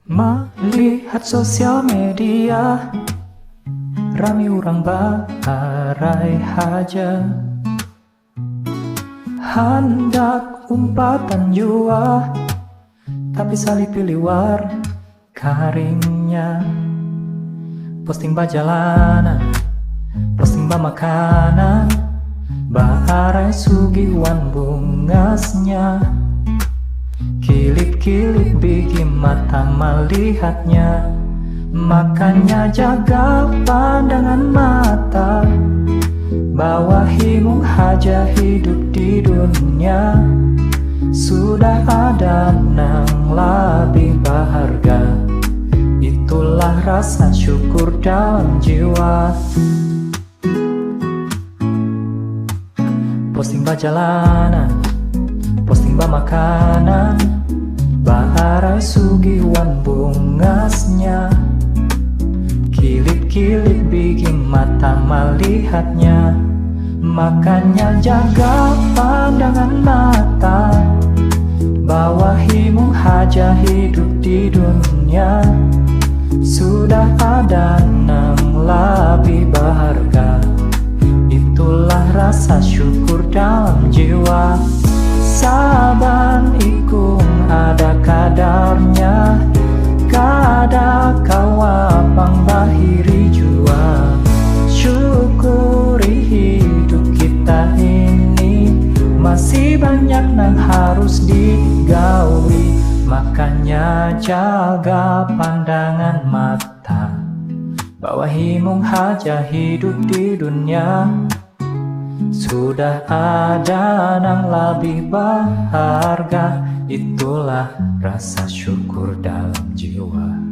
Melihat sosial media, rame orang baharai haja, hendak umpatan jua, tapi salih pilih war karingnya. Posting bajalanan, posting makanan, baharai sugiwan bungasnya. Kilip-kilip bikin mata melihatnya, makanya jaga pandangan mata. Bawahi haja hidup di dunia, sudah ada nang lebih berharga. Itulah rasa syukur dalam jiwa. Posting bajalanan, posting makanan, baharai sugiwan bungasnya. Kilip-kilip bikin mata melihatnya, makanya jaga pandangan mata. Bawahi haja hidup di dunia, sudah ada nang lebih berharga. Itulah rasa syukur dalam jiwa. Saban ikung ada kadarnya, kada kawapang bahiri jua. Syukuri hidup kita ini, masih banyak yang harus digawi. Makanya jaga pandangan mata, bawahi haja hidup di dunia, sudah ada yang lebih berharga. Itulah rasa syukur dalam jiwa.